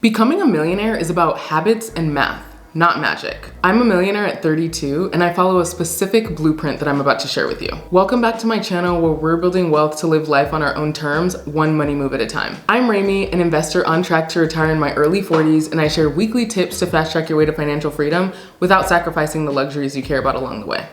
Becoming a millionaire is about habits and math, not magic. I'm a millionaire at 32 and I follow a specific blueprint that I'm about to share with you. Welcome back to my channel where we're building wealth to live life on our own terms, one money move at a time. I'm Rami, an investor on track to retire in my early 40s, and I share weekly tips to fast track your way to financial freedom without sacrificing the luxuries you care about along the way.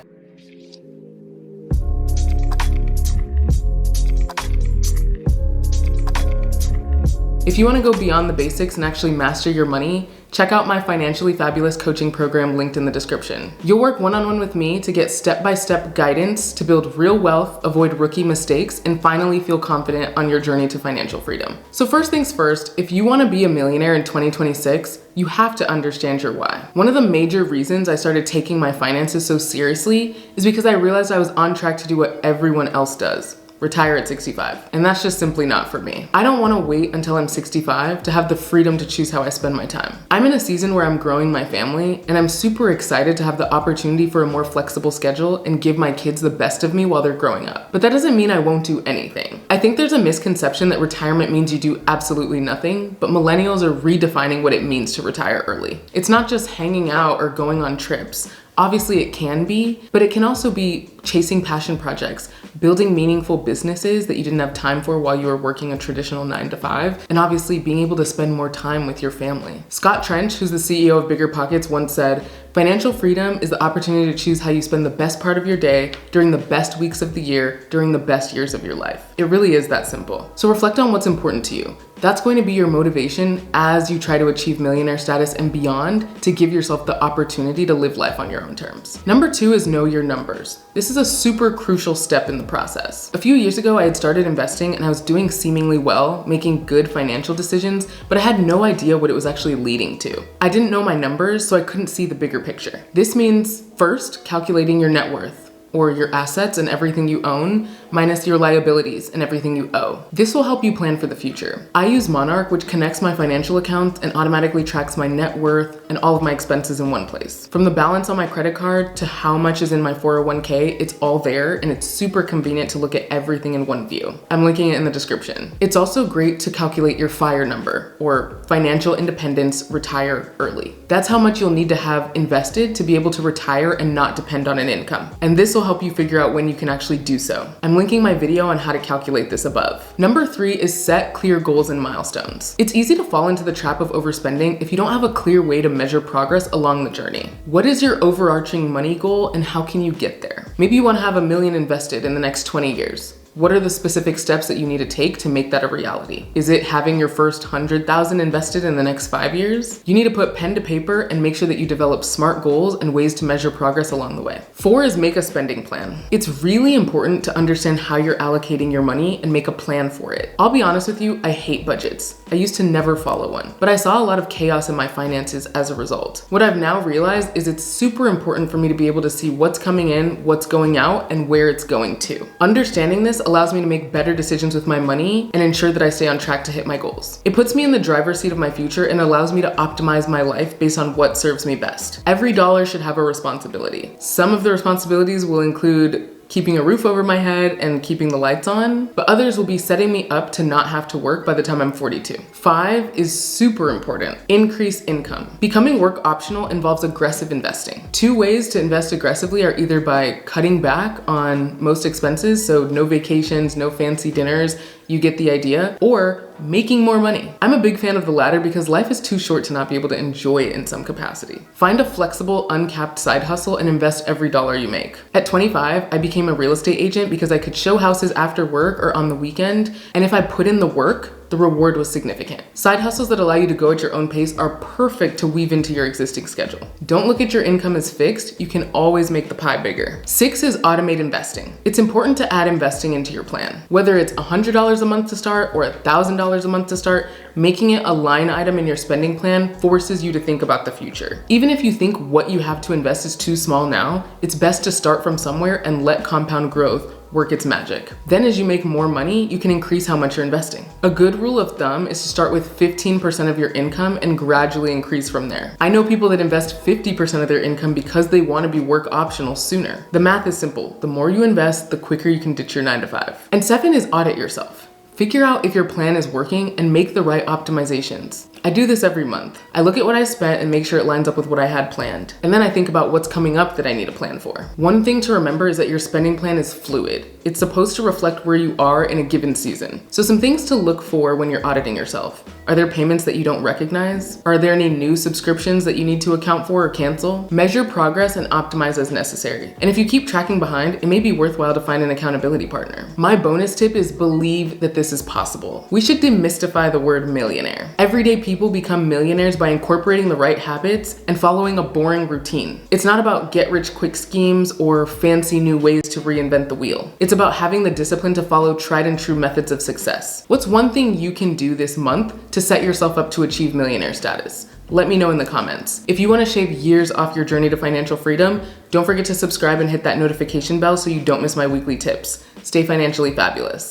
If you want to go beyond the basics and actually master your money, check out my Financially Fabulous coaching program linked in the description. You'll work one-on-one with me to get step-by-step guidance to build real wealth, avoid rookie mistakes, and finally feel confident on your journey to financial freedom. So first things first, if you want to be a millionaire in 2026, you have to understand your why. One of the major reasons I started taking my finances so seriously is because I realized I was on track to do what everyone else does. Retire at 65. And that's just simply not for me. I don't want to wait until I'm 65 to have the freedom to choose how I spend my time. I'm in a season where I'm growing my family, and I'm super excited to have the opportunity for a more flexible schedule and give my kids the best of me while they're growing up. But that doesn't mean I won't do anything. I think there's a misconception that retirement means you do absolutely nothing, but millennials are redefining what it means to retire early. It's not just hanging out or going on trips. Obviously it can be, but it can also be chasing passion projects, building meaningful businesses that you didn't have time for while you were working a traditional 9-to-5, and obviously being able to spend more time with your family. Scott Trench, who's the CEO of Bigger Pockets, once said, "Financial freedom is the opportunity to choose how you spend the best part of your day during the best weeks of the year, during the best years of your life." It really is that simple. So reflect on what's important to you. That's going to be your motivation as you try to achieve millionaire status and beyond to give yourself the opportunity to live life on your own terms. Number 2 is know your numbers. This is a super crucial step in the process. A few years ago, I had started investing and I was doing seemingly well, making good financial decisions, but I had no idea what it was actually leading to. I didn't know my numbers, so I couldn't see the bigger picture. This means first, calculating your net worth, or your assets and everything you own, minus your liabilities and everything you owe. This will help you plan for the future. I use Monarch, which connects my financial accounts and automatically tracks my net worth and all of my expenses in one place. From the balance on my credit card to how much is in my 401k, it's all there, and it's super convenient to look at everything in one view. I'm linking it in the description. It's also great to calculate your FIRE number, or financial independence, retire early. That's how much you'll need to have invested to be able to retire and not depend on an income. And this will help you figure out when you can actually do so. I'm linking my video on how to calculate this above. Number 3 is set clear goals and milestones. It's easy to fall into the trap of overspending if you don't have a clear way to measure progress along the journey. What is your overarching money goal and how can you get there? Maybe you want to have $1 million invested in the next 20 years. What are the specific steps that you need to take to make that a reality? Is it having your first 100,000 invested in the next 5 years? You need to put pen to paper and make sure that you develop smart goals and ways to measure progress along the way. 4 is make a spending plan. It's really important to understand how you're allocating your money and make a plan for it. I'll be honest with you, I hate budgets. I used to never follow one, but I saw a lot of chaos in my finances as a result. What I've now realized is it's super important for me to be able to see what's coming in, what's going out, and where it's going to. Understanding this allows me to make better decisions with my money and ensure that I stay on track to hit my goals. It puts me in the driver's seat of my future and allows me to optimize my life based on what serves me best. Every dollar should have a responsibility. Some of the responsibilities will include keeping a roof over my head and keeping the lights on, but others will be setting me up to not have to work by the time I'm 42. 5 is super important. Increase income. Becoming work optional involves aggressive investing. 2 ways to invest aggressively are either by cutting back on most expenses, so no vacations, no fancy dinners, you get the idea, or making more money. I'm a big fan of the latter because life is too short to not be able to enjoy it in some capacity. Find a flexible, uncapped side hustle and invest every dollar you make. At 25, I became a real estate agent because I could show houses after work or on the weekend, and if I put in the work, the reward was significant. Side hustles that allow you to go at your own pace are perfect to weave into your existing schedule. Don't look at your income as fixed. You can always make the pie bigger. 6 is automate investing. It's important to add investing into your plan. Whether it's $100 a month to start or $1,000 a month to start, making it a line item in your spending plan forces you to think about the future. Even if you think what you have to invest is too small now, it's best to start from somewhere and let compound growth work its magic. Then as you make more money, you can increase how much you're investing. A good rule of thumb is to start with 15% of your income and gradually increase from there. I know people that invest 50% of their income because they want to be work optional sooner. The math is simple. The more you invest, the quicker you can ditch your 9-to-5. And 7 is audit yourself. Figure out if your plan is working and make the right optimizations. I do this every month. I look at what I spent and make sure it lines up with what I had planned. And then I think about what's coming up that I need to plan for. One thing to remember is that your spending plan is fluid. It's supposed to reflect where you are in a given season. So some things to look for when you're auditing yourself. Are there payments that you don't recognize? Are there any new subscriptions that you need to account for or cancel? Measure progress and optimize as necessary. And if you keep tracking behind, it may be worthwhile to find an accountability partner. My bonus tip is believe that this is possible. We should demystify the word millionaire. Everyday people become millionaires by incorporating the right habits and following a boring routine. It's not about get-rich-quick schemes or fancy new ways to reinvent the wheel. It's about having the discipline to follow tried and true methods of success. What's one thing you can do this month to set yourself up to achieve millionaire status? Let me know in the comments. If you want to shave years off your journey to financial freedom, don't forget to subscribe and hit that notification bell so you don't miss my weekly tips. Stay financially fabulous.